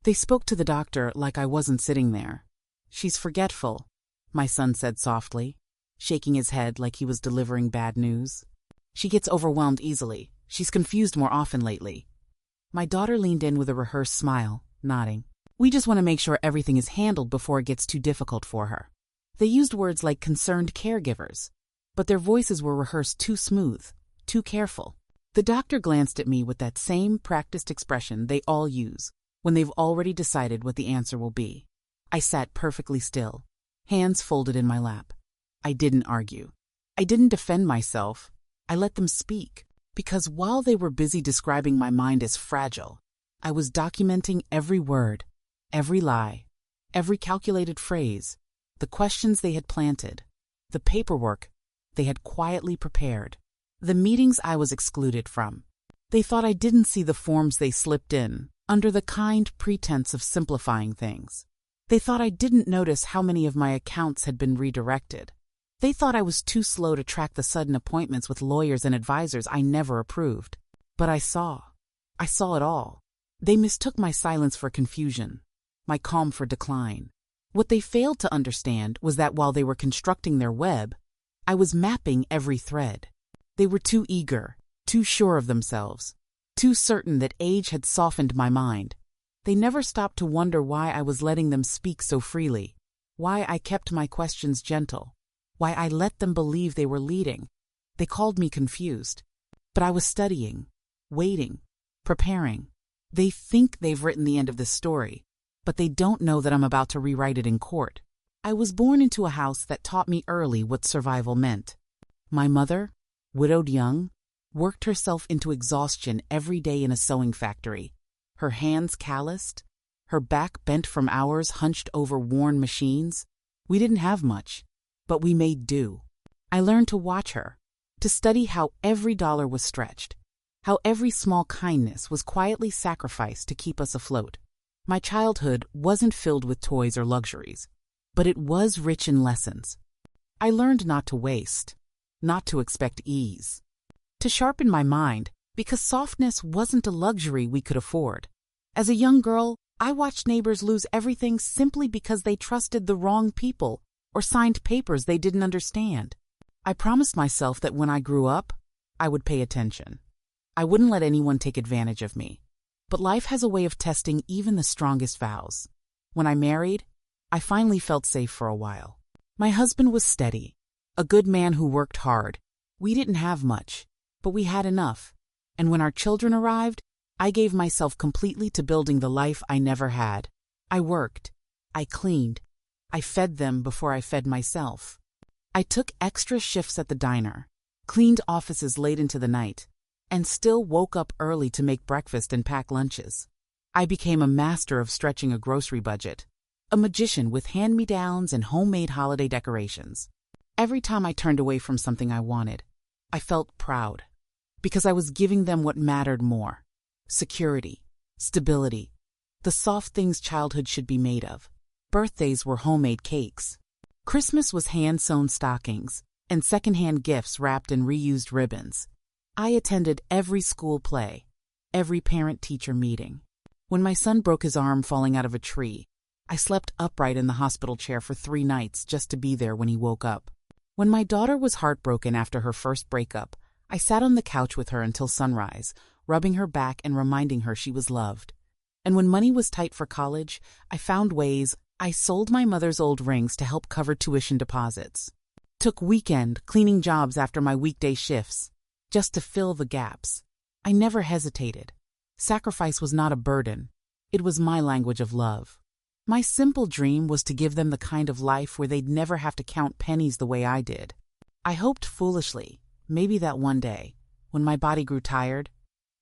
They spoke to the doctor like I wasn't sitting there. "She's forgetful," my son said softly, shaking his head like he was delivering bad news. "She gets overwhelmed easily. She's confused more often lately." My daughter leaned in with a rehearsed smile, nodding. "We just want to make sure everything is handled before it gets too difficult for her." They used words like concerned caregivers, but their voices were rehearsed too smooth, too careful. The doctor glanced at me with that same practiced expression they all use when they've already decided what the answer will be. I sat perfectly still, hands folded in my lap. I didn't argue. I didn't defend myself. I let them speak, because while they were busy describing my mind as fragile, I was documenting every word, every lie, every calculated phrase, the questions they had planted, the paperwork they had quietly prepared, the meetings I was excluded from. They thought I didn't see the forms they slipped in, under the kind pretense of simplifying things. They thought I didn't notice how many of my accounts had been redirected. They thought I was too slow to track the sudden appointments with lawyers and advisors I never approved. But I saw it all. They mistook my silence for confusion, my calm for decline. What they failed to understand was that while they were constructing their web, I was mapping every thread. They were too eager, too sure of themselves, too certain that age had softened my mind. They never stopped to wonder why I was letting them speak so freely, why I kept my questions gentle, why I let them believe they were leading. They called me confused, but I was studying, waiting, preparing. They think they've written the end of this story, but they don't know that I'm about to rewrite it in court. I was born into a house that taught me early what survival meant. My mother, widowed young, worked herself into exhaustion every day in a sewing factory, her hands calloused, her back bent from hours hunched over worn machines. We didn't have much, but we made do. I learned to watch her, to study how every dollar was stretched, how every small kindness was quietly sacrificed to keep us afloat. My childhood wasn't filled with toys or luxuries, but it was rich in lessons. I learned not to waste, not to expect ease, to sharpen my mind, because softness wasn't a luxury we could afford. As a young girl, I watched neighbors lose everything simply because they trusted the wrong people or signed papers they didn't understand. I promised myself that when I grew up, I would pay attention. I wouldn't let anyone take advantage of me. But life has a way of testing even the strongest vows. When I married, I finally felt safe for a while. My husband was steady, a good man who worked hard. We didn't have much, but we had enough. And when our children arrived, I gave myself completely to building the life I never had. I worked, I cleaned, I fed them before I fed myself. I took extra shifts at the diner, cleaned offices late into the night, and still woke up early to make breakfast and pack lunches. I became a master of stretching a grocery budget, a magician with hand-me-downs and homemade holiday decorations. Every time I turned away from something I wanted, I felt proud, because I was giving them what mattered more: security, stability, the soft things childhood should be made of. Birthdays were homemade cakes. Christmas was hand-sewn stockings and secondhand gifts wrapped in reused ribbons. I attended every school play, every parent-teacher meeting. When my son broke his arm falling out of a tree, I slept upright in the hospital chair for 3 nights just to be there when he woke up. When my daughter was heartbroken after her first breakup, I sat on the couch with her until sunrise, rubbing her back and reminding her she was loved. And when money was tight for college, I found ways. I sold my mother's old rings to help cover tuition deposits. Took weekend cleaning jobs after my weekday shifts, just to fill the gaps. I never hesitated. Sacrifice was not a burden. It was my language of love. My simple dream was to give them the kind of life where they'd never have to count pennies the way I did. I hoped foolishly, maybe that one day, when my body grew tired,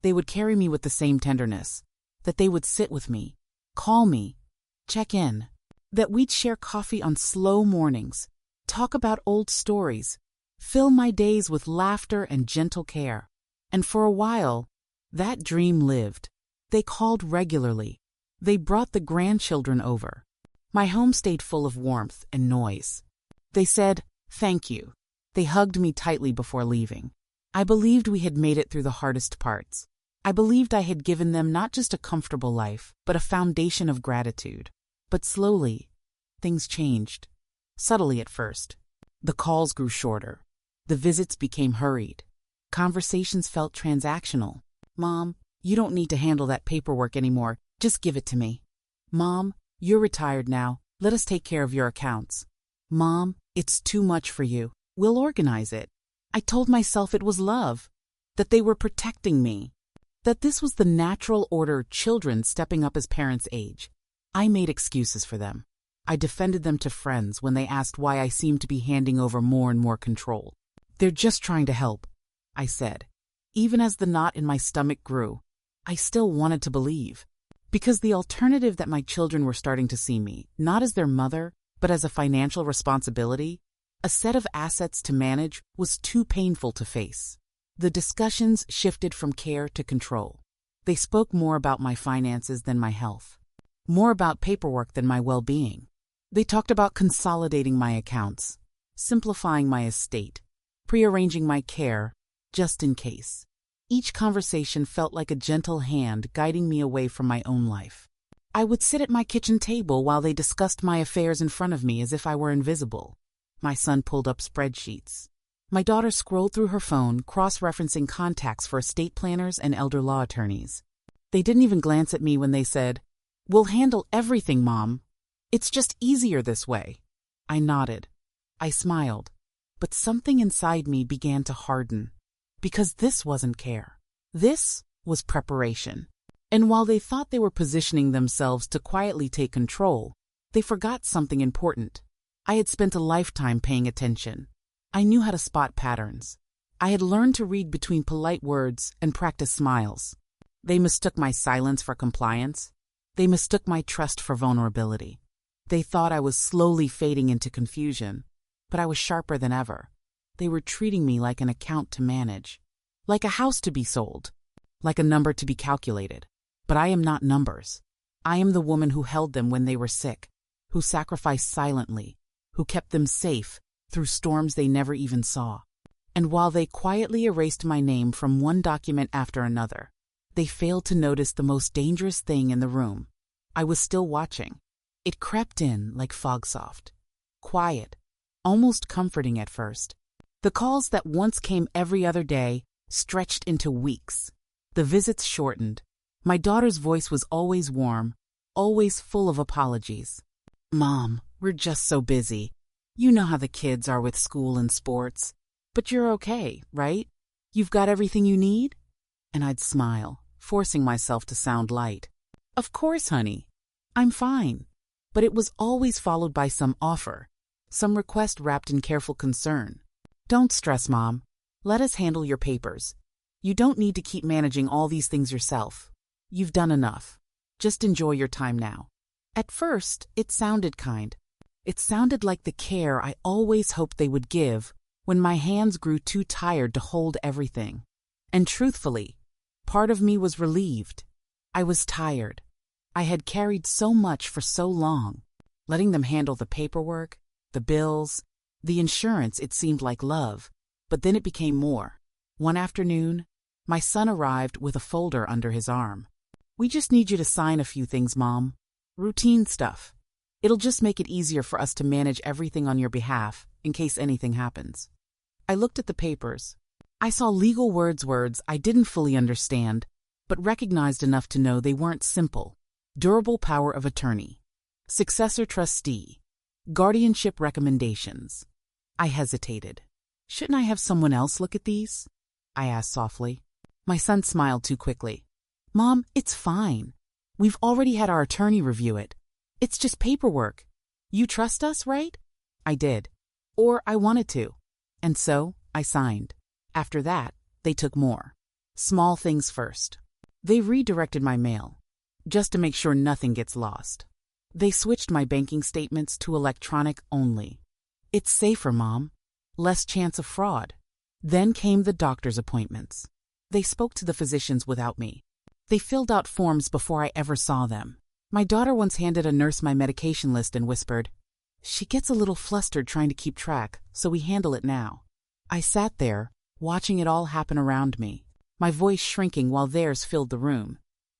they would carry me with the same tenderness, that they would sit with me, call me, check in, that we'd share coffee on slow mornings, talk about old stories, fill my days with laughter and gentle care. And for a while, that dream lived. They called regularly. They brought the grandchildren over. My home stayed full of warmth and noise. They said, "Thank you." They hugged me tightly before leaving. I believed we had made it through the hardest parts. I believed I had given them not just a comfortable life, but a foundation of gratitude. But slowly, things changed. Subtly at first. The calls grew shorter. The visits became hurried. Conversations felt transactional. Mom, you don't need to handle that paperwork anymore. Just give it to me. Mom, you're retired now. Let us take care of your accounts. Mom, it's too much for you. We'll organize it. I told myself it was love, that they were protecting me, that this was the natural order, children stepping up as parents age. I made excuses for them. I defended them to friends when they asked why I seemed to be handing over more and more control. They're just trying to help, I said. Even as the knot in my stomach grew, I still wanted to believe. Because the alternative that my children were starting to see me, not as their mother, but as a financial responsibility, a set of assets to manage, was too painful to face. The discussions shifted from care to control. They spoke more about my finances than my health, more about paperwork than my well-being. They talked about consolidating my accounts, simplifying my estate, prearranging my care, just in case. Each conversation felt like a gentle hand guiding me away from my own life. I would sit at my kitchen table while they discussed my affairs in front of me as if I were invisible. My son pulled up spreadsheets. My daughter scrolled through her phone, cross-referencing contacts for estate planners and elder law attorneys. They didn't even glance at me when they said, "We'll handle everything, Mom. It's just easier this way." I nodded. I smiled. But something inside me began to harden. Because this wasn't care. This was preparation. And while they thought they were positioning themselves to quietly take control, they forgot something important. I had spent a lifetime paying attention. I knew how to spot patterns. I had learned to read between polite words and practice smiles. They mistook my silence for compliance. They mistook my trust for vulnerability. They thought I was slowly fading into confusion, but I was sharper than ever. They were treating me like an account to manage, like a house to be sold, like a number to be calculated. But I am not numbers. I am the woman who held them when they were sick, who sacrificed silently, who kept them safe through storms they never even saw. And while they quietly erased my name from one document after another, they failed to notice the most dangerous thing in the room. I was still watching. It crept in like fog soft, quiet, almost comforting at first. The calls that once came every other day stretched into weeks. The visits shortened. My daughter's voice was always warm, always full of apologies. "Mom, we're just so busy. You know how the kids are with school and sports. But you're okay, right? You've got everything you need?" And I'd smile, forcing myself to sound light. "Of course, honey. I'm fine." But it was always followed by some offer, some request wrapped in careful concern. "Don't stress, Mom. Let us handle your papers. You don't need to keep managing all these things yourself. You've done enough. Just enjoy your time now." At first, it sounded kind. It sounded like the care I always hoped they would give when my hands grew too tired to hold everything. And truthfully, part of me was relieved. I was tired. I had carried so much for so long. Letting them handle the paperwork, the bills, the insurance, it seemed like love. But then it became more. One afternoon, my son arrived with a folder under his arm. "We just need you to sign a few things, Mom. Routine stuff. It'll just make it easier for us to manage everything on your behalf in case anything happens." I looked at the papers. I saw legal words I didn't fully understand, but recognized enough to know they weren't simple. Durable power of attorney. Successor trustee. Guardianship recommendations. I hesitated. "Shouldn't I have someone else look at these?" I asked softly. My son smiled too quickly. "Mom, it's fine. We've already had our attorney review it. It's just paperwork. You trust us, right?" I did. Or I wanted to. And so I signed. After that, they took more. Small things first. They redirected my mail, just to make sure nothing gets lost. They switched my banking statements to electronic only. It's safer, Mom. Less chance of fraud. Then came the doctor's appointments. They spoke to the physicians without me. They filled out forms before I ever saw them. My daughter once handed a nurse my medication list and whispered, "She gets a little flustered trying to keep track, so we handle it now." I sat there, watching it all happen around me. my voice shrinking while theirs filled the room.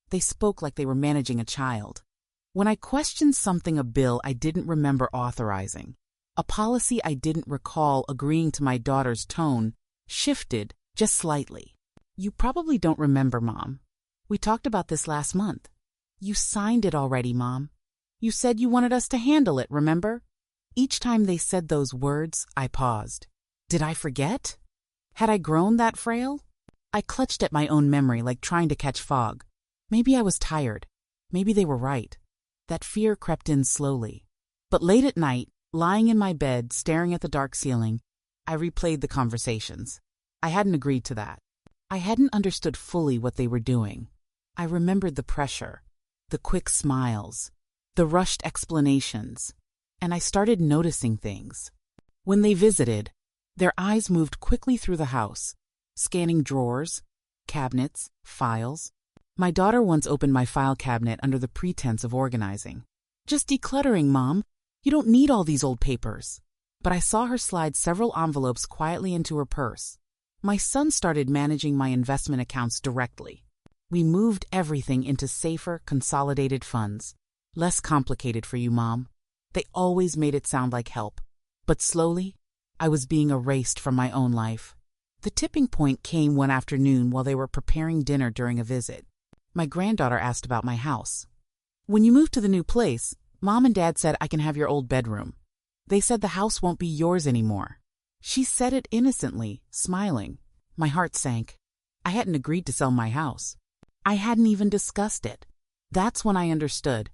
They spoke like they were managing a child. When I questioned something, a bill I didn't remember authorizing, a policy I didn't recall agreeing to, my daughter's tone shifted just slightly. "You probably don't remember, Mom. We talked about this last month. You signed it already, Mom. You said you wanted us to handle it, remember?" Each time they said those words, I paused. Did I forget? Had I grown that frail? I clutched at my own memory like trying to catch fog. Maybe I was tired. Maybe they were right. That fear crept in slowly. But late at night, lying in my bed, staring at the dark ceiling, I replayed the conversations. I hadn't agreed to that. I hadn't understood fully what they were doing. I remembered the pressure, the quick smiles, the rushed explanations, and I started noticing things. When they visited, their eyes moved quickly through the house, scanning drawers, cabinets, files. My daughter once opened my file cabinet under the pretense of organizing. "Just decluttering, Mom. You don't need all these old papers." But I saw her slide several envelopes quietly into her purse. My son started managing my investment accounts directly. We moved everything into safer, consolidated funds. "Less complicated for you, Mom." They always made it sound like help. But slowly, I was being erased from my own life. The tipping point came one afternoon while they were preparing dinner during a visit. My granddaughter asked about my house. "When you move to the new place, Mom and Dad said I can have your old bedroom. They said the house won't be yours anymore." She said it innocently, smiling. My heart sank. I hadn't agreed to sell my house. I hadn't even discussed it. That's when I understood.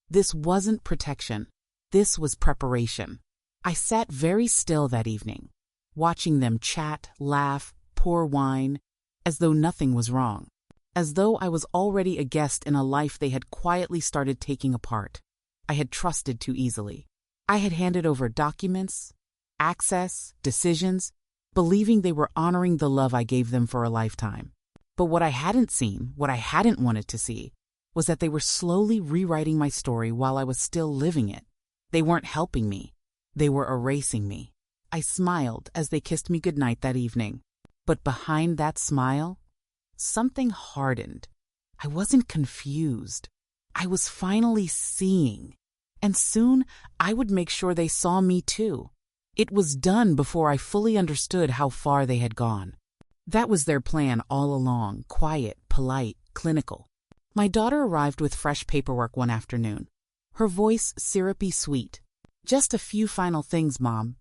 This wasn't protection. This was preparation. I sat very still that evening, watching them chat, laugh, pour wine, as though nothing was wrong, as though I was already a guest in a life they had quietly started taking apart. I had trusted too easily. I had handed over documents, access, decisions, believing they were honoring the love I gave them for a lifetime. But what I hadn't seen, what I hadn't wanted to see, was that they were slowly rewriting my story while I was still living it. They weren't helping me. They were erasing me. I smiled as they kissed me goodnight that evening. But behind that smile, something hardened. I wasn't confused. I was finally seeing. And soon, I would make sure they saw me too. It was done before I fully understood how far they had gone. That was their plan all along, quiet, polite, clinical. My daughter arrived with fresh paperwork one afternoon, her voice syrupy sweet. "Just a few final things, Mom.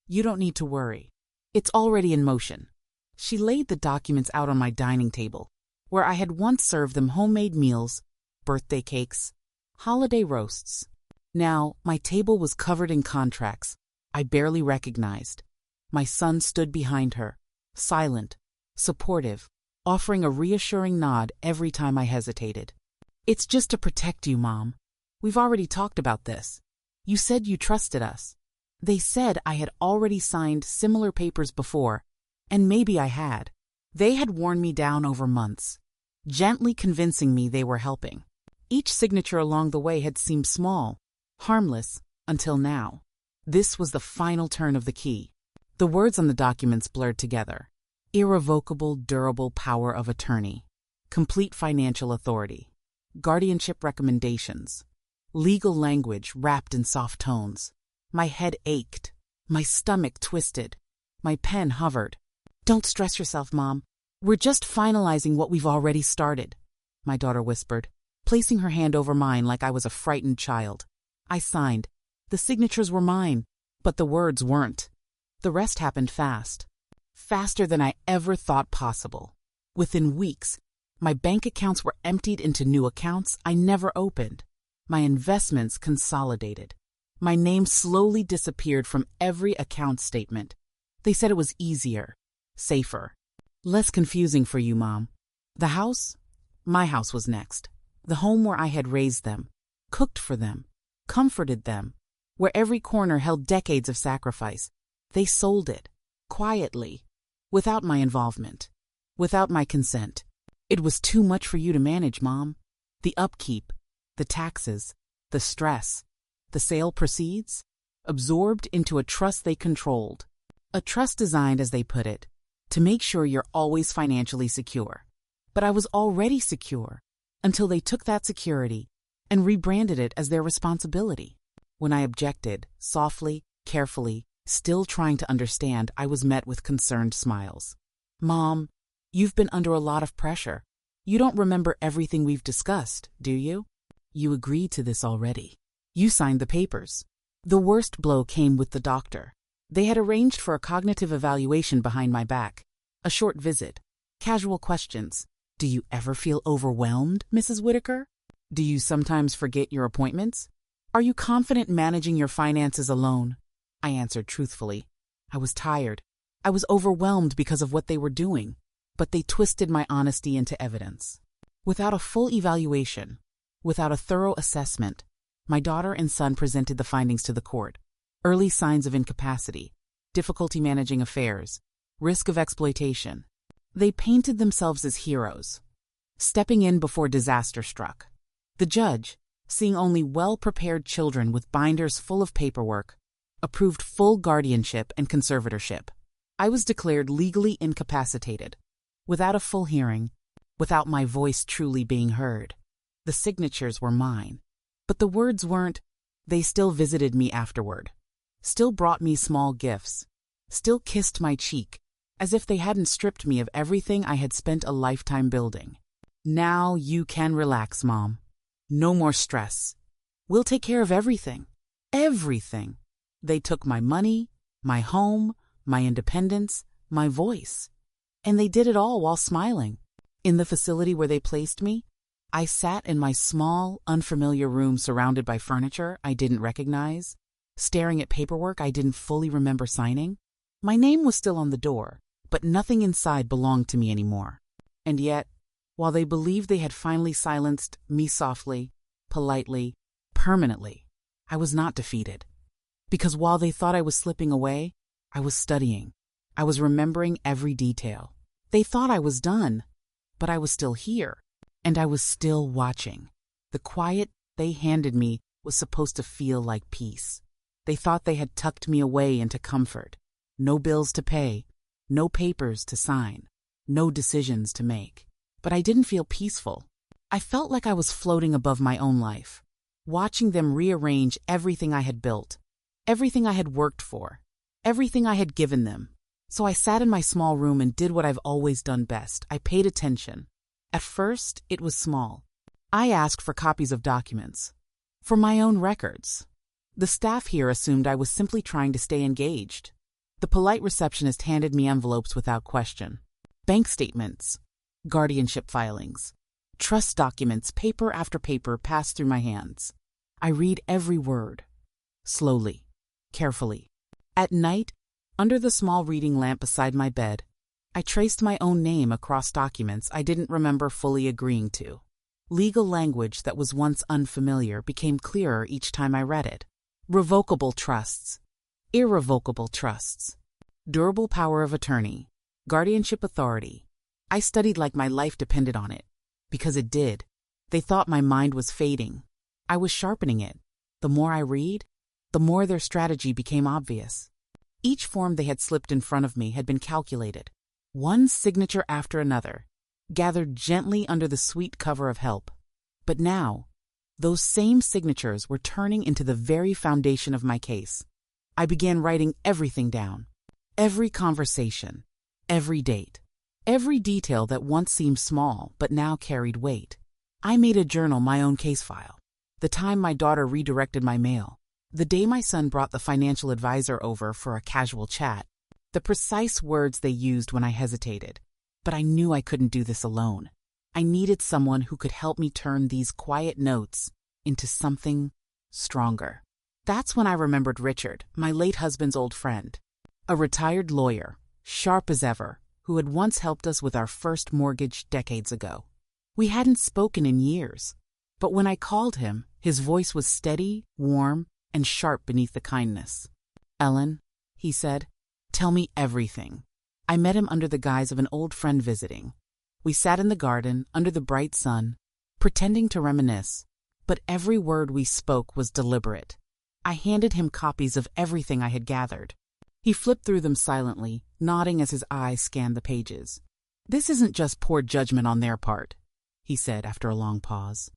You don't need to worry. It's already in motion." She laid the documents out on my dining table, where I had once served them homemade meals, birthday cakes, holiday roasts. Now, my table was covered in contracts I barely recognized. My son stood behind her, silent, supportive, offering a reassuring nod every time I hesitated. "It's just to protect you, Mom. We've already talked about this. You said you trusted us." They said I had already signed similar papers before, and maybe I had. They had worn me down over months, gently convincing me they were helping. Each signature along the way had seemed small, harmless, until now. This was the final turn of the key. The words on the documents blurred together. Irrevocable, durable power of attorney. Complete financial authority. Guardianship recommendations. Legal language wrapped in soft tones. My head ached. My stomach twisted. My pen hovered. "Don't stress yourself, Mom. We're just finalizing what we've already started," my daughter whispered, placing her hand over mine like I was a frightened child. I signed. The signatures were mine, but the words weren't. The rest happened fast. Faster than I ever thought possible. Within weeks, my bank accounts were emptied into new accounts I never opened. My investments consolidated. My name slowly disappeared from every account statement. They said it was easier, safer, less confusing for you, Mom. The house? My house was next. The home where I had raised them, cooked for them, comforted them, where every corner held decades of sacrifice. They sold it, quietly, without my involvement, without my consent. It was too much for you to manage, Mom. The upkeep, the taxes, the stress, the sale proceeds, absorbed into a trust they controlled. A trust designed, as they put it, to make sure you're always financially secure. But I was already secure until they took that security and rebranded it as their responsibility. When I objected, softly, carefully, still trying to understand, I was met with concerned smiles. "Mom, you've been under a lot of pressure. You don't remember everything we've discussed, do you? You agreed to this already. You signed the papers." The worst blow came with the doctor. They had arranged for a cognitive evaluation behind my back. A short visit. Casual questions. "Do you ever feel overwhelmed, Mrs. Whitaker? Do you sometimes forget your appointments? Are you confident managing your finances alone?" I answered truthfully. I was tired. I was overwhelmed because of what they were doing, but they twisted my honesty into evidence. Without a full evaluation, without a thorough assessment, my daughter and son presented the findings to the court. Early signs of incapacity, difficulty managing affairs, risk of exploitation. They painted themselves as heroes, stepping in before disaster struck. The judge, seeing only well-prepared children with binders full of paperwork, approved full guardianship and conservatorship. I was declared legally incapacitated, without a full hearing, without my voice truly being heard. The signatures were mine, but the words weren't. They still visited me afterward, still brought me small gifts, still kissed my cheek, as if they hadn't stripped me of everything I had spent a lifetime building. "Now you can relax, Mom. No more stress. We'll take care of everything. Everything." They took my money, my home, my independence, my voice. And they did it all while smiling. In the facility where they placed me, I sat in my small, unfamiliar room surrounded by furniture I didn't recognize, staring at paperwork I didn't fully remember signing. My name was still on the door, but nothing inside belonged to me anymore. And yet, while they believed they had finally silenced me softly, politely, permanently, I was not defeated. Because while they thought I was slipping away, I was studying. I was remembering every detail. They thought I was done, but I was still here, and I was still watching. The quiet they handed me was supposed to feel like peace. They thought they had tucked me away into comfort. No bills to pay, no papers to sign, no decisions to make. But I didn't feel peaceful. I felt like I was floating above my own life, watching them rearrange everything I had built, everything I had worked for, everything I had given them. So I sat in my small room and did what I've always done best. I paid attention. At first, it was small. I asked for copies of documents, for my own records. The staff here assumed I was simply trying to stay engaged. The polite receptionist handed me envelopes without question. Bank statements, guardianship filings, trust documents, paper after paper passed through my hands. I read every word, slowly, carefully. At night, under the small reading lamp beside my bed, I traced my own name across documents I didn't remember fully agreeing to. Legal language that was once unfamiliar became clearer each time I read it. Revocable trusts, irrevocable trusts, durable power of attorney, guardianship authority. I studied like my life depended on it, because it did. They thought my mind was fading. I was sharpening it. The more I read, the more their strategy became obvious. Each form they had slipped in front of me had been calculated, one signature after another, gathered gently under the sweet cover of help. But now, those same signatures were turning into the very foundation of my case. I began writing everything down, every conversation, every date, every detail that once seemed small but now carried weight. I made a journal my own case file. The time my daughter redirected my mail, the day my son brought the financial advisor over for a casual chat, the precise words they used when I hesitated. But I knew I couldn't do this alone. I needed someone who could help me turn these quiet notes into something stronger. That's when I remembered Richard, my late husband's old friend, a retired lawyer, sharp as ever, who had once helped us with our first mortgage decades ago. We hadn't spoken in years, but when I called him, his voice was steady, warm, and sharp beneath the kindness. "Ellen," he said, "tell me everything." I met him under the guise of an old friend visiting. We sat in the garden, under the bright sun, pretending to reminisce, but every word we spoke was deliberate. I handed him copies of everything I had gathered. He flipped through them silently, nodding as his eyes scanned the pages. "This isn't just poor judgment on their part," he said after a long pause.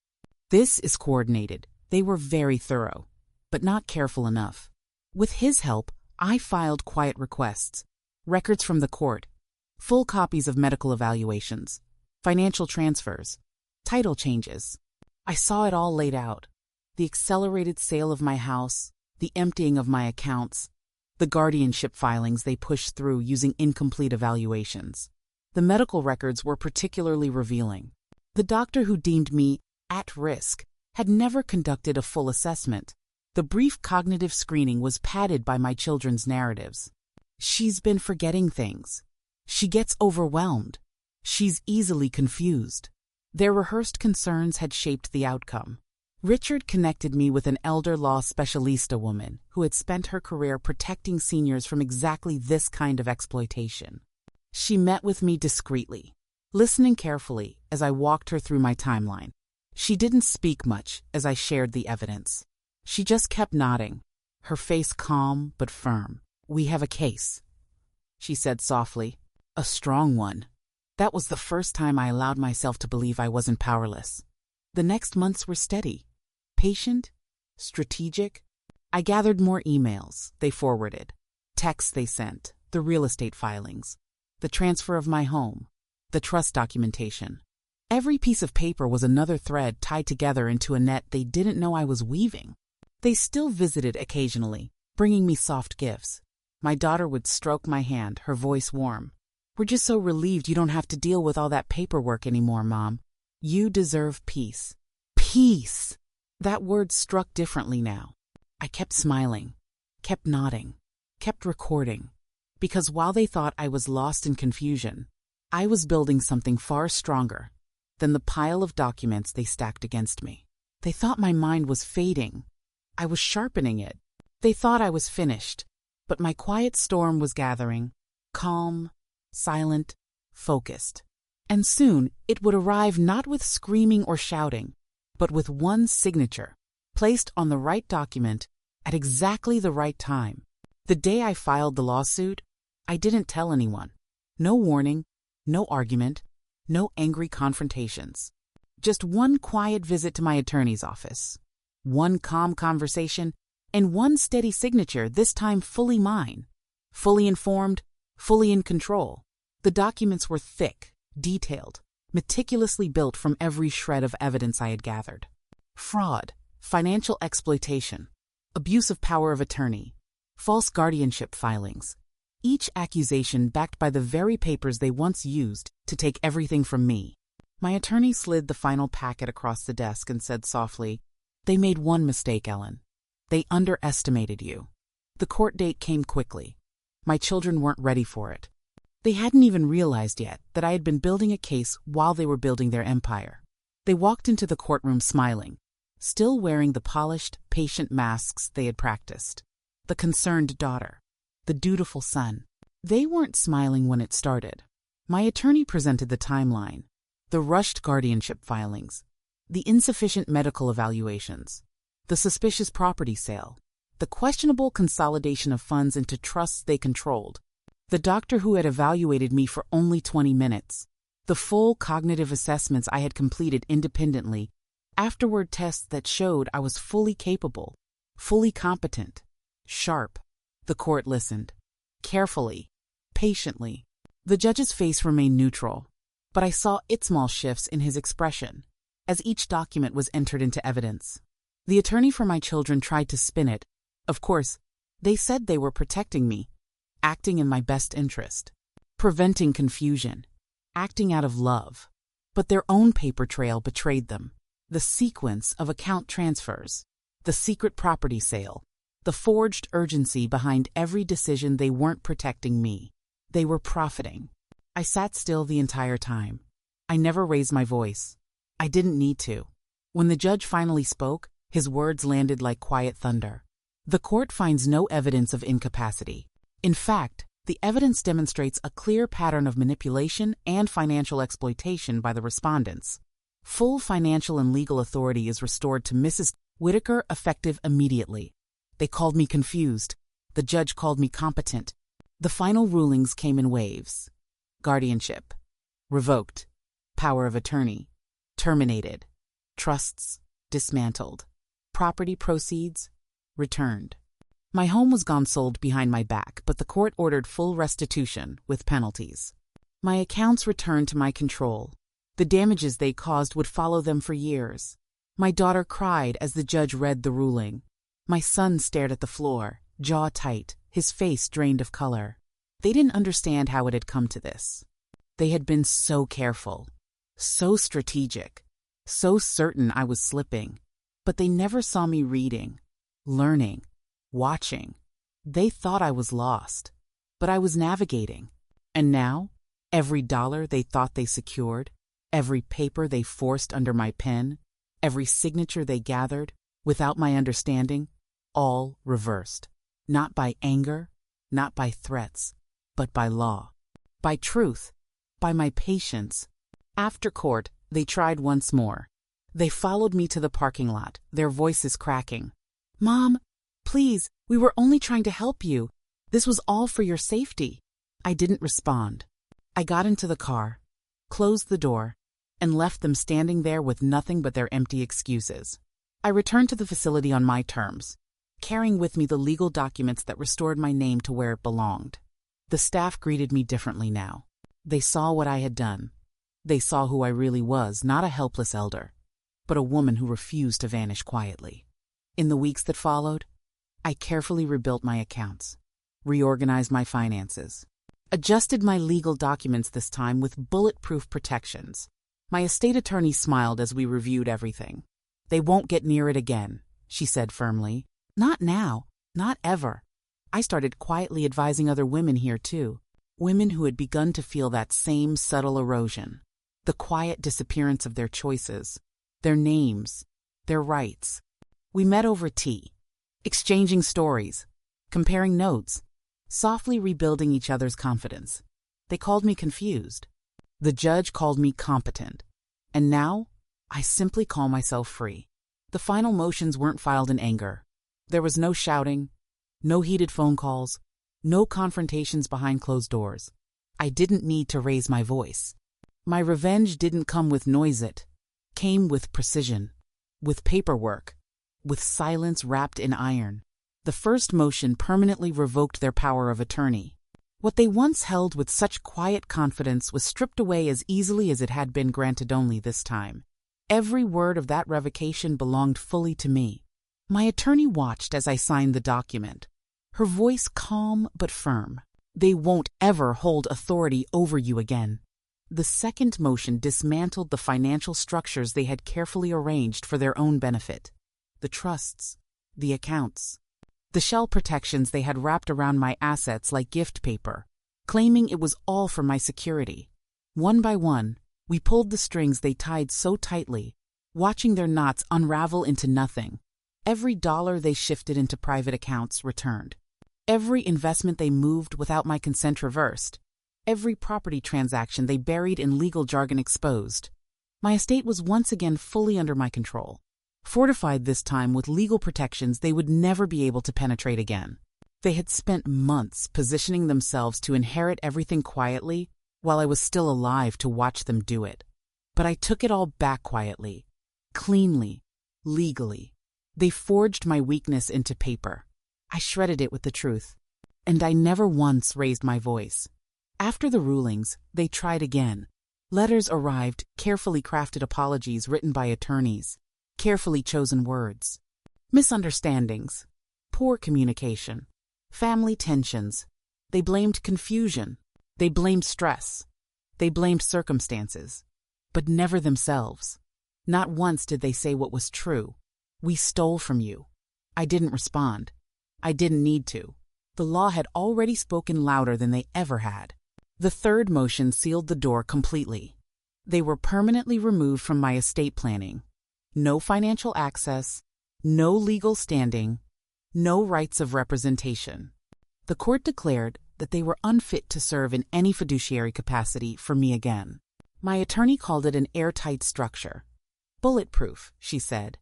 "This is coordinated. They were very thorough, but not careful enough. With his help, I filed quiet requests, records from the court, full copies of medical evaluations, financial transfers, title changes. I saw it all laid out. The accelerated sale of my house, the emptying of my accounts, the guardianship filings they pushed through using incomplete evaluations. The medical records were particularly revealing. The doctor who deemed me at risk had never conducted a full assessment. The brief cognitive screening was padded by my children's narratives. She's been forgetting things. She gets overwhelmed. She's easily confused. Their rehearsed concerns had shaped the outcome. Richard connected me with an elder law specialista woman who had spent her career protecting seniors from exactly this kind of exploitation. She met with me discreetly, listening carefully as I walked her through my timeline. She didn't speak much as I shared the evidence. She just kept nodding, her face calm but firm. "We have a case," she said softly. "A strong one." That was the first time I allowed myself to believe I wasn't powerless. The next months were steady, patient, strategic. I gathered more emails they forwarded, texts they sent, the real estate filings, the transfer of my home, the trust documentation. Every piece of paper was another thread tied together into a net they didn't know I was weaving. They still visited occasionally, bringing me soft gifts. My daughter would stroke my hand, her voice warm. "We're just so relieved you don't have to deal with all that paperwork anymore, Mom. You deserve peace." Peace! That word struck differently now. I kept smiling, kept nodding, kept recording, because while they thought I was lost in confusion, I was building something far stronger than the pile of documents they stacked against me. They thought my mind was fading. I was sharpening it. They thought I was finished, but my quiet storm was gathering, calm, silent, focused. And soon it would arrive not with screaming or shouting, but with one signature, placed on the right document at exactly the right time. The day I filed the lawsuit, I didn't tell anyone. No warning, no argument, no angry confrontations. Just one quiet visit to my attorney's office, one calm conversation, and one steady signature, this time fully mine. Fully informed, fully in control. The documents were thick, detailed, meticulously built from every shred of evidence I had gathered. Fraud, financial exploitation, abuse of power of attorney, false guardianship filings. Each accusation backed by the very papers they once used to take everything from me. My attorney slid the final packet across the desk and said softly, "They made one mistake, Ellen. They underestimated you." The court date came quickly. My children weren't ready for it. They hadn't even realized yet that I had been building a case while they were building their empire. They walked into the courtroom smiling, still wearing the polished, patient masks they had practiced. The concerned daughter, the dutiful son. They weren't smiling when it started. My attorney presented the timeline, the rushed guardianship filings, the insufficient medical evaluations, the suspicious property sale, the questionable consolidation of funds into trusts they controlled, the doctor who had evaluated me for only 20 minutes, the full cognitive assessments I had completed independently, afterward tests that showed I was fully capable, fully competent, sharp. The court listened, carefully, patiently. The judge's face remained neutral, but I saw its small shifts in his expression as each document was entered into evidence. The attorney for my children tried to spin it. Of course, they said they were protecting me, acting in my best interest, preventing confusion, acting out of love. But their own paper trail betrayed them. The sequence of account transfers, the secret property sale, the forged urgency behind every decision. They weren't protecting me. They were profiting. I sat still the entire time. I never raised my voice. I didn't need to. When the judge finally spoke, his words landed like quiet thunder. The court finds no evidence of incapacity. In fact, the evidence demonstrates a clear pattern of manipulation and financial exploitation by the respondents. Full financial and legal authority is restored to Mrs. Whitaker effective immediately. They called me confused, The judge called me competent. The final rulings came in waves. Guardianship revoked. Power of attorney terminated. Trusts dismantled. Property proceeds returned. My home was gone sold behind my back, but the court ordered full restitution with penalties. My accounts returned to my control. The damages they caused would follow them for years. My daughter cried as the judge read the ruling. My son stared at the floor, jaw tight, his face drained of color. They didn't understand how it had come to this. They had been so careful, so strategic, so certain I was slipping. But they never saw me reading, learning, watching. They thought I was lost, but I was navigating. And now, every dollar they thought they secured, every paper they forced under my pen, every signature they gathered, without my understanding, all reversed. Not by anger, not by threats, but by law, by truth, by my patience. After court, they tried once more. They followed me to the parking lot, their voices cracking. "Mom, please, we were only trying to help you. This was all for your safety." I didn't respond. I got into the car, closed the door, and left them standing there with nothing but their empty excuses. I returned to the facility on my terms, carrying with me the legal documents that restored my name to where it belonged. The staff greeted me differently now. They saw what I had done. They saw who I really was, not a helpless elder, but a woman who refused to vanish quietly. In the weeks that followed, I carefully rebuilt my accounts, reorganized my finances, adjusted my legal documents this time with bulletproof protections. My estate attorney smiled as we reviewed everything. "They won't get near it again," she said firmly. "Not now, not ever." I started quietly advising other women here too, women who had begun to feel that same subtle erosion, the quiet disappearance of their choices, their names, their rights. We met over tea, exchanging stories, comparing notes, softly rebuilding each other's confidence. They called me confused. The judge called me competent. And now, I simply call myself free. The final motions weren't filed in anger. There was no shouting, no heated phone calls, no confrontations behind closed doors. I didn't need to raise my voice. My revenge didn't come with noise, it came with precision, with paperwork, with silence wrapped in iron. The first motion permanently revoked their power of attorney. What they once held with such quiet confidence was stripped away as easily as it had been granted only this time. Every word of that revocation belonged fully to me. My attorney watched as I signed the document, her voice calm but firm. "They won't ever hold authority over you again." The second motion dismantled the financial structures they had carefully arranged for their own benefit. The trusts, the accounts, the shell protections they had wrapped around my assets like gift paper, claiming it was all for my security. One by one, we pulled the strings they tied so tightly, watching their knots unravel into nothing. Every dollar they shifted into private accounts returned. Every investment they moved without my consent reversed. Every property transaction they buried in legal jargon exposed. My estate was once again fully under my control, fortified this time with legal protections they would never be able to penetrate again. They had spent months positioning themselves to inherit everything quietly while I was still alive to watch them do it. But I took it all back quietly, cleanly, legally. They forged my weakness into paper. I shredded it with the truth, and I never once raised my voice. After the rulings, they tried again. Letters arrived, carefully crafted apologies written by attorneys, carefully chosen words. Misunderstandings, poor communication, family tensions. They blamed confusion. They blamed stress. They blamed circumstances, but never themselves. Not once did they say what was true. "We stole from you." I didn't respond. I didn't need to. The law had already spoken louder than they ever had. The third motion sealed the door completely. They were permanently removed from my estate planning. No financial access, no legal standing, no rights of representation. The court declared that they were unfit to serve in any fiduciary capacity for me again. My attorney called it an airtight structure. "Bulletproof," she said,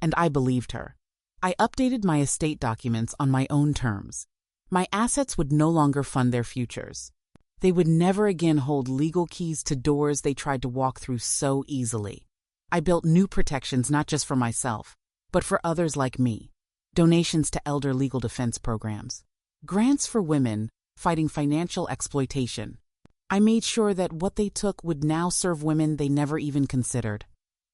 and I believed her. I updated my estate documents on my own terms. My assets would no longer fund their futures. They would never again hold legal keys to doors they tried to walk through so easily. I built new protections not just for myself, but for others like me. Donations to elder legal defense programs. Grants for women fighting financial exploitation. I made sure that what they took would now serve women they never even considered.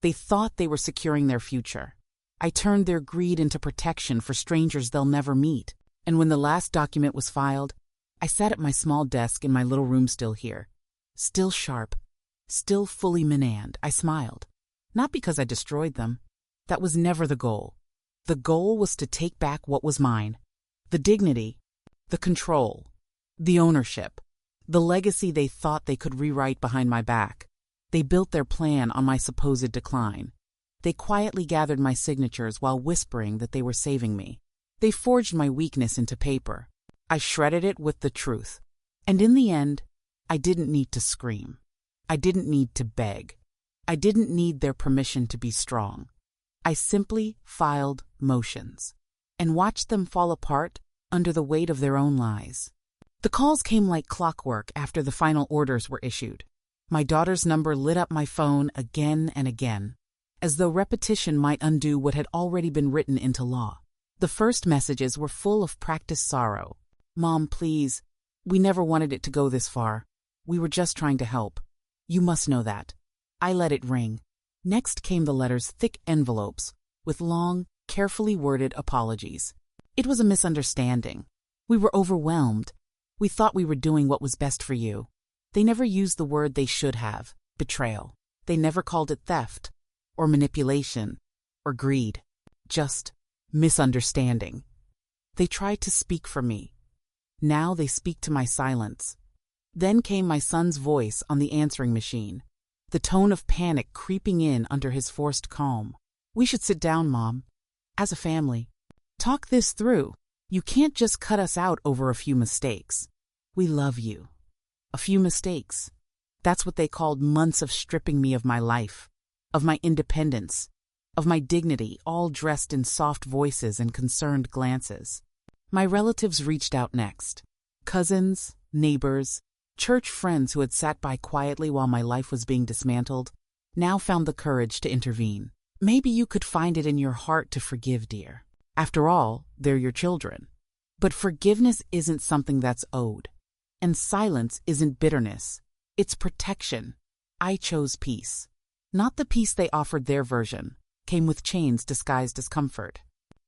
They thought they were securing their future. I turned their greed into protection for strangers they'll never meet. And when the last document was filed, I sat at my small desk in my little room still here. Still sharp. Still fully Menand. I smiled. Not because I destroyed them. That was never the goal. The goal was to take back what was mine. The dignity. The control. The ownership. The legacy they thought they could rewrite behind my back. They built their plan on my supposed decline. They quietly gathered my signatures while whispering that they were saving me. They forged my weakness into paper. I shredded it with the truth. And in the end, I didn't need to scream. I didn't need to beg. I didn't need their permission to be strong. I simply filed motions and watched them fall apart under the weight of their own lies. The calls came like clockwork after the final orders were issued. My daughter's number lit up my phone again and again, as though repetition might undo what had already been written into law. The first messages were full of practiced sorrow. "Mom, please. We never wanted it to go this far. We were just trying to help. You must know that." I let it ring. Next came the letter's thick envelopes with long, carefully worded apologies. It was a misunderstanding. We were overwhelmed. We thought we were doing what was best for you. They never used the word they should have, betrayal. They never called it theft, or manipulation, or greed. Just misunderstanding. They tried to speak for me. Now they speak to my silence. Then came my son's voice on the answering machine, the tone of panic creeping in under his forced calm. "We should sit down, Mom. As a family. Talk this through. You can't just cut us out over a few mistakes. We love you." A few mistakes. That's what they called months of stripping me of my life, of my independence, of my dignity, all dressed in soft voices and concerned glances. My relatives reached out next. Cousins, neighbors, church friends who had sat by quietly while my life was being dismantled, now found the courage to intervene. "Maybe you could find it in your heart to forgive, dear. After all, they're your children." But forgiveness isn't something that's owed. And silence isn't bitterness. It's protection. I chose peace. Not the peace they offered their version, came with chains disguised as comfort.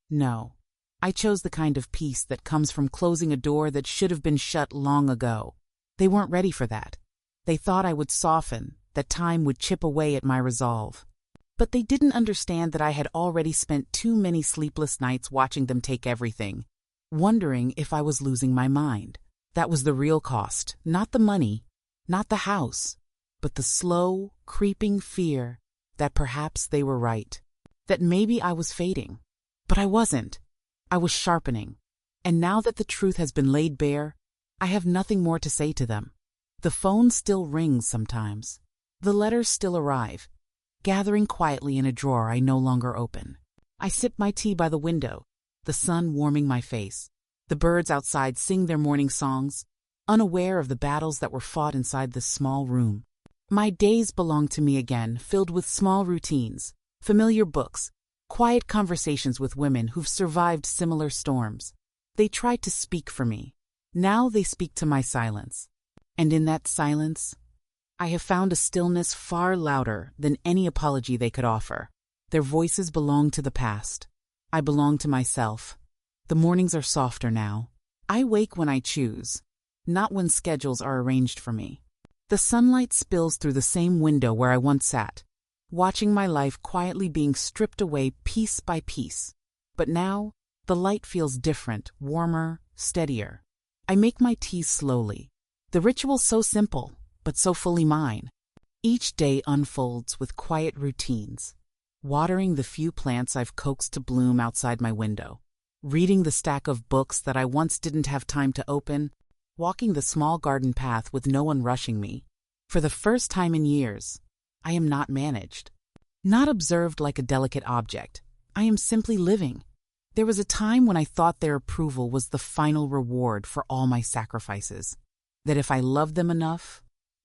No, I chose the kind of peace that comes from closing a door that should have been shut long ago. They weren't ready for that. They thought I would soften, that time would chip away at my resolve. But they didn't understand that I had already spent too many sleepless nights watching them take everything, wondering if I was losing my mind. That was the real cost, not the money, not the house, but the slow, creeping fear that perhaps they were right, that maybe I was fading. But I wasn't. I was sharpening. And now that the truth has been laid bare, I have nothing more to say to them. The phone still rings sometimes. The letters still arrive, gathering quietly in a drawer I no longer open. I sip my tea by the window, the sun warming my face. The birds outside sing their morning songs, unaware of the battles that were fought inside this small room. My days belong to me again, filled with small routines, familiar books, quiet conversations with women who've survived similar storms. They tried to speak for me. Now they speak to my silence. And in that silence, I have found a stillness far louder than any apology they could offer. Their voices belong to the past. I belong to myself. The mornings are softer now. I wake when I choose, not when schedules are arranged for me. The sunlight spills through the same window where I once sat, watching my life quietly being stripped away piece by piece. But now, the light feels different, warmer, steadier. I make my tea slowly. The ritual's so simple, but so fully mine. Each day unfolds with quiet routines, watering the few plants I've coaxed to bloom outside my window, reading the stack of books that I once didn't have time to open, walking the small garden path with no one rushing me. For the first time in years, I am not managed, not observed like a delicate object. I am simply living. There was a time when I thought their approval was the final reward for all my sacrifices. That if I loved them enough,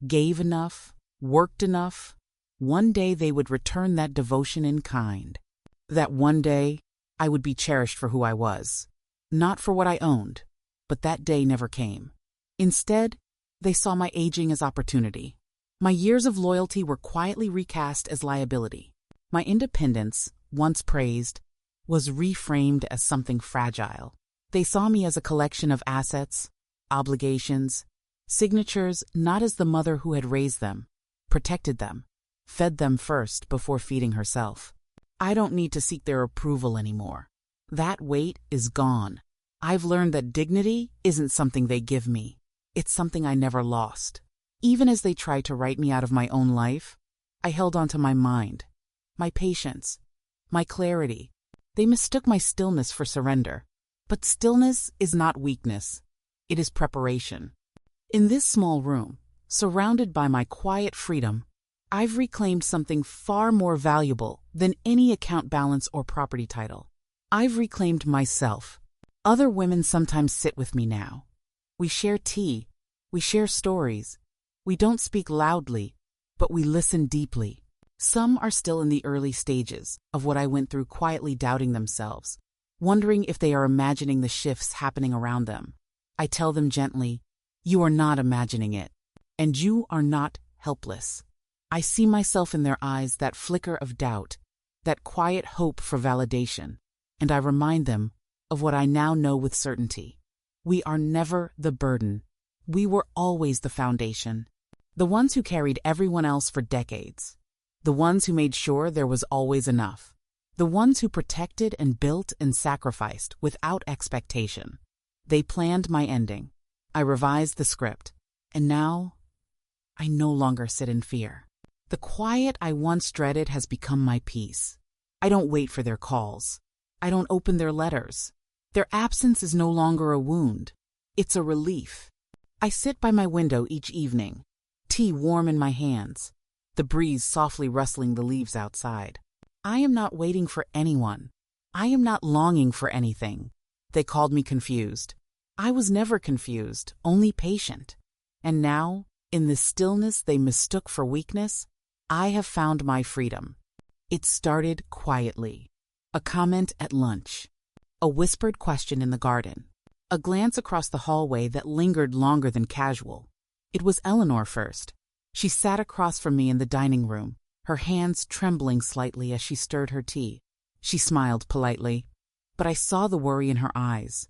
gave enough, worked enough, one day they would return that devotion in kind. That one day I would be cherished for who I was, not for what I owned. But that day never came. Instead, they saw my aging as opportunity. My years of loyalty were quietly recast as liability. My independence, once praised, was reframed as something fragile. They saw me as a collection of assets, obligations, signatures, not as the mother who had raised them, protected them, fed them first before feeding herself. I don't need to seek their approval anymore. That weight is gone. I've learned that dignity isn't something they give me. It's something I never lost. Even as they tried to write me out of my own life, I held on to my mind, my patience, my clarity. They mistook my stillness for surrender. But stillness is not weakness. It is preparation. In this small room, surrounded by my quiet freedom, I've reclaimed something far more valuable than any account balance or property title. I've reclaimed myself. Other women sometimes sit with me now. We share tea. We share stories. We don't speak loudly, but we listen deeply. Some are still in the early stages of what I went through, quietly doubting themselves, wondering if they are imagining the shifts happening around them. I tell them gently, you are not imagining it, and you are not helpless. I see myself in their eyes, that flicker of doubt, that quiet hope for validation, and I remind them of what I now know with certainty. We are never the burden. We were always the foundation. The ones who carried everyone else for decades. The ones who made sure there was always enough. The ones who protected and built and sacrificed without expectation. They planned my ending. I revised the script. And now, I no longer sit in fear. The quiet I once dreaded has become my peace. I don't wait for their calls. I don't open their letters. Their absence is no longer a wound. It's a relief. I sit by my window each evening, tea warm in my hands, the breeze softly rustling the leaves outside. I am not waiting for anyone. I am not longing for anything. They called me confused. I was never confused, only patient. And now, in the stillness they mistook for weakness, I have found my freedom. It started quietly. A comment at lunch. A whispered question in the garden. A glance across the hallway that lingered longer than casual. It was Eleanor first. She sat across from me in the dining room, her hands trembling slightly as she stirred her tea. She smiled politely, but I saw the worry in her eyes.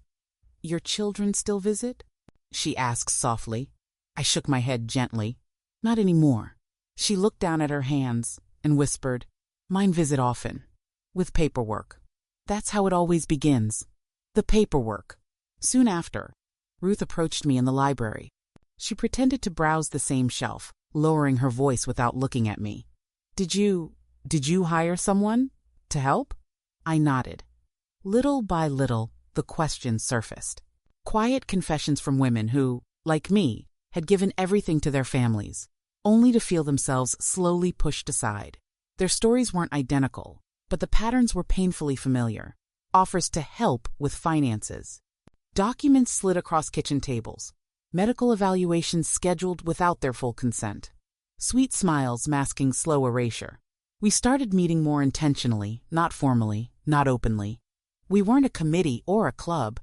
"Your children still visit?" she asked softly. I shook my head gently. "Not anymore." She looked down at her hands and whispered, "Mine visit often. With paperwork. That's how it always begins. The paperwork." Soon after, Ruth approached me in the library. She pretended to browse the same shelf, lowering her voice without looking at me. Did you hire someone to help?" I nodded. Little by little, the question surfaced. Quiet confessions from women who, like me, had given everything to their families, only to feel themselves slowly pushed aside. Their stories weren't identical, but the patterns were painfully familiar. Offers to help with finances. Documents slid across kitchen tables. Medical evaluations scheduled without their full consent. Sweet smiles masking slow erasure. We started meeting more intentionally, not formally, not openly. We weren't a committee or a club.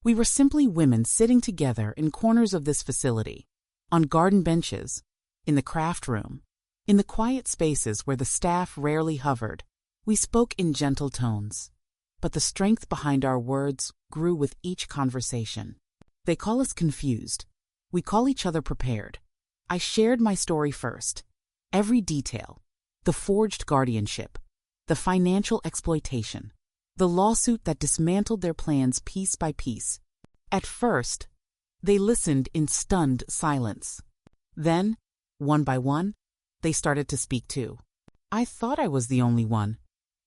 We were simply women sitting together in corners of this facility, on garden benches, in the craft room, in the quiet spaces where the staff rarely hovered. We spoke in gentle tones, but the strength behind our words grew with each conversation. They call us confused. We call each other prepared. I shared my story first. Every detail. The forged guardianship. The financial exploitation. The lawsuit that dismantled their plans piece by piece. At first, they listened in stunned silence. Then, one by one, they started to speak too. I thought I was the only one.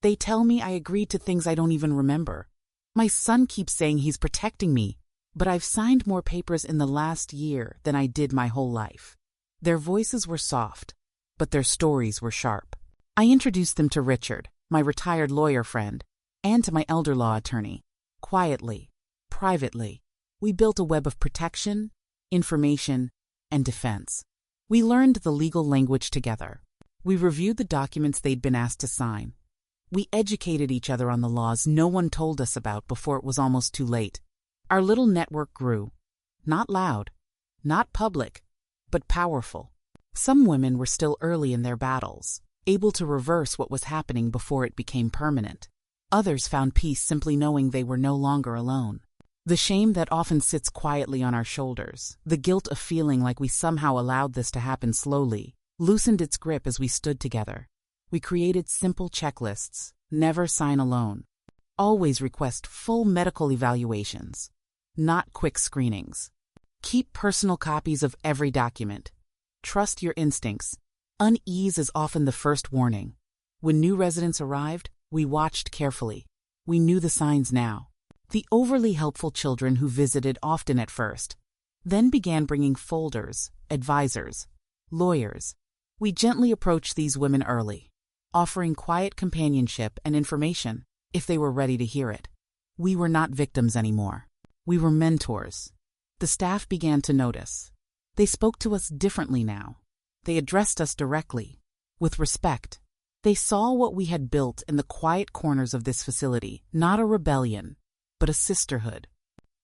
They tell me I agreed to things I don't even remember. My son keeps saying he's protecting me, but I've signed more papers in the last year than I did my whole life. Their voices were soft, but their stories were sharp. I introduced them to Richard, my retired lawyer friend, and to my elder law attorney. Quietly, privately, we built a web of protection, information, and defense. We learned the legal language together. We reviewed the documents they'd been asked to sign. We educated each other on the laws no one told us about before it was almost too late. Our little network grew. Not loud, not public, but powerful. Some women were still early in their battles, able to reverse what was happening before it became permanent. Others found peace simply knowing they were no longer alone. The shame that often sits quietly on our shoulders, the guilt of feeling like we somehow allowed this to happen slowly, loosened its grip as we stood together. We created simple checklists: never sign alone. Always request full medical evaluations, not quick screenings. Keep personal copies of every document. Trust your instincts. Unease is often the first warning. When new residents arrived, we watched carefully. We knew the signs now. The overly helpful children who visited often at first, then began bringing folders, advisors, lawyers. We gently approached these women early, offering quiet companionship and information if they were ready to hear it. We were not victims anymore. We were mentors. The staff began to notice. They spoke to us differently now. They addressed us directly, with respect. They saw what we had built in the quiet corners of this facility, not a rebellion, but a sisterhood.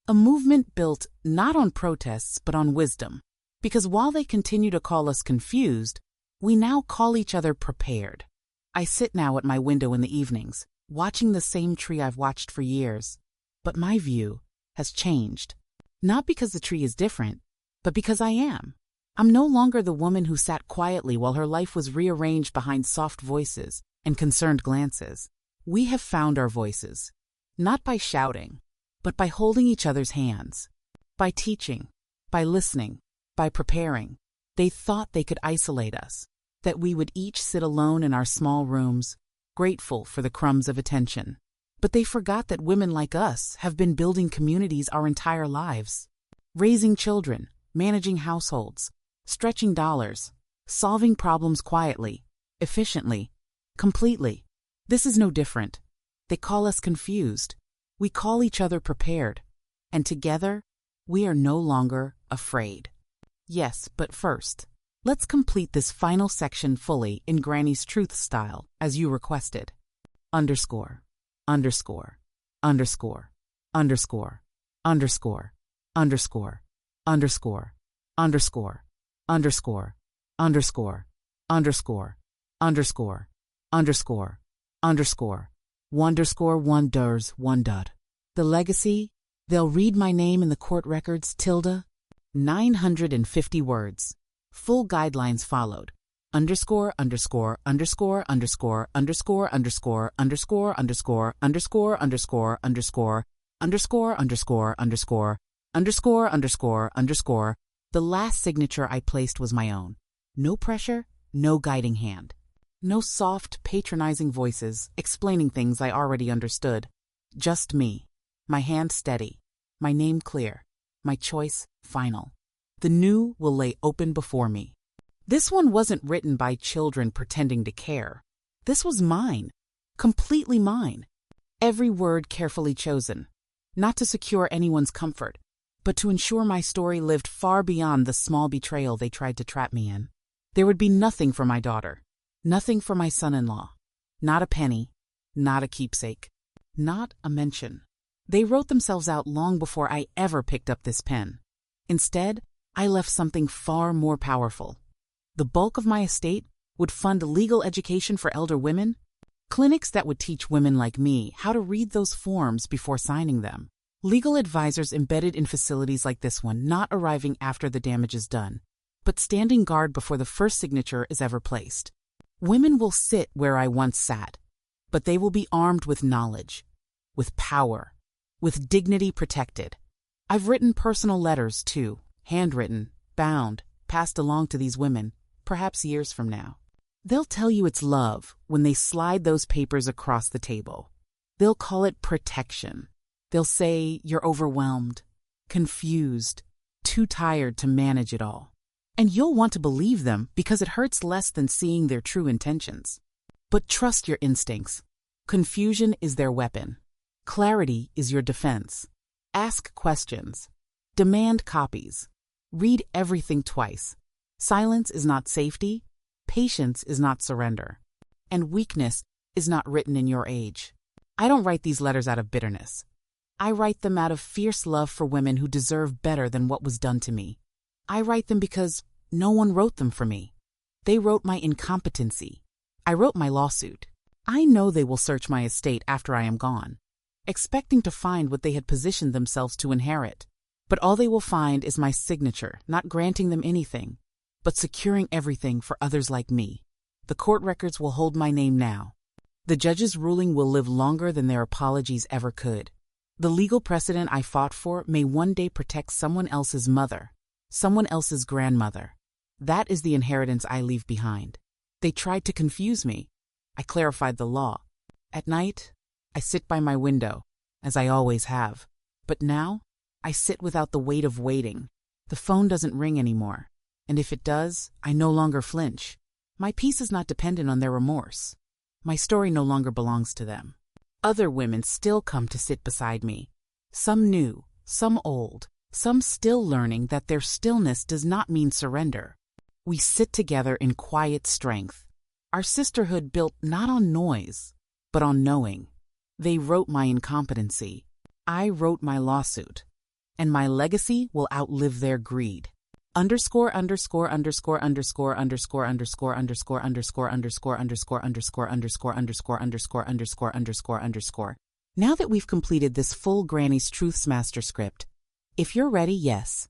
A movement built not on protests but on wisdom. Because while they continue to call us confused, we now call each other prepared. I sit now at my window in the evenings, watching the same tree I've watched for years. But my view has changed. Not because the tree is different, but because I am. I'm no longer the woman who sat quietly while her life was rearranged behind soft voices and concerned glances. We have found our voices. Not by shouting, but by holding each other's hands, by teaching, by listening, by preparing. They thought they could isolate us, that we would each sit alone in our small rooms, grateful for the crumbs of attention. But they forgot that women like us have been building communities our entire lives, raising children, managing households, stretching dollars, solving problems quietly, efficiently, completely. This is no different. They call us confused. We call each other prepared. And together, we are no longer afraid. Yes, but first, let's complete this final section fully in Granny's truth style, as you requested. Underscore, underscore, underscore, underscore, underscore, underscore, underscore, underscore, underscore, underscore, underscore, underscore, underscore, underscore, wonderscore wonders one dot. The legacy, they'll read my name in the court records, tilde, 950 words. Full guidelines followed. Underscore, underscore, underscore, underscore, underscore, underscore, underscore, underscore, underscore, underscore, underscore, underscore, underscore, underscore, underscore, underscore, underscore. The last signature I placed was my own. No pressure, no guiding hand. No soft, patronizing voices explaining things I already understood. Just me. My hand steady. My name clear. My choice final. The new will lay open before me. This one wasn't written by children pretending to care. This was mine. Completely mine. Every word carefully chosen. Not to secure anyone's comfort, but to ensure my story lived far beyond the small betrayal they tried to trap me in. There would be nothing for my daughter. Nothing for my son-in-law. Not a penny. Not a keepsake. Not a mention. They wrote themselves out long before I ever picked up this pen. Instead, I left something far more powerful. The bulk of my estate would fund legal education for elder women, clinics that would teach women like me how to read those forms before signing them, legal advisors embedded in facilities like this one, not arriving after the damage is done, but standing guard before the first signature is ever placed. Women will sit where I once sat, but they will be armed with knowledge, with power, with dignity protected. I've written personal letters, too, handwritten, bound, passed along to these women, perhaps years from now. They'll tell you it's love when they slide those papers across the table. They'll call it protection. They'll say you're overwhelmed, confused, too tired to manage it all. And you'll want to believe them because it hurts less than seeing their true intentions. But trust your instincts. Confusion is their weapon. Clarity is your defense. Ask questions. Demand copies. Read everything twice. Silence is not safety. Patience is not surrender. And weakness is not written in your age. I don't write these letters out of bitterness. I write them out of fierce love for women who deserve better than what was done to me. I write them because no one wrote them for me. They wrote my incompetency. I wrote my lawsuit. I know they will search my estate after I am gone, expecting to find what they had positioned themselves to inherit. But all they will find is my signature, not granting them anything, but securing everything for others like me. The court records will hold my name now. The judge's ruling will live longer than their apologies ever could. The legal precedent I fought for may one day protect someone else's mother, someone else's grandmother. That is the inheritance I leave behind. They tried to confuse me. I clarified the law. At night, I sit by my window, as I always have. But now, I sit without the weight of waiting. The phone doesn't ring anymore. And if it does, I no longer flinch. My peace is not dependent on their remorse. My story no longer belongs to them. Other women still come to sit beside me. Some new, some old, some still learning that their stillness does not mean surrender. We sit together in quiet strength. Our sisterhood built not on noise, but on knowing. They wrote my incompetency. I wrote my lawsuit. And my legacy will outlive their greed. Underscore underscore underscore underscore underscore underscore underscore underscore underscore underscore underscore underscore underscore underscore underscore underscore underscore. Now that we've completed this full Granny's Truths master script, if you're ready, yes,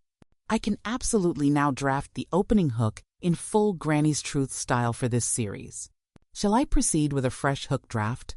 I can absolutely now draft the opening hook in full Granny's Truth style for this series. Shall I proceed with a fresh hook draft?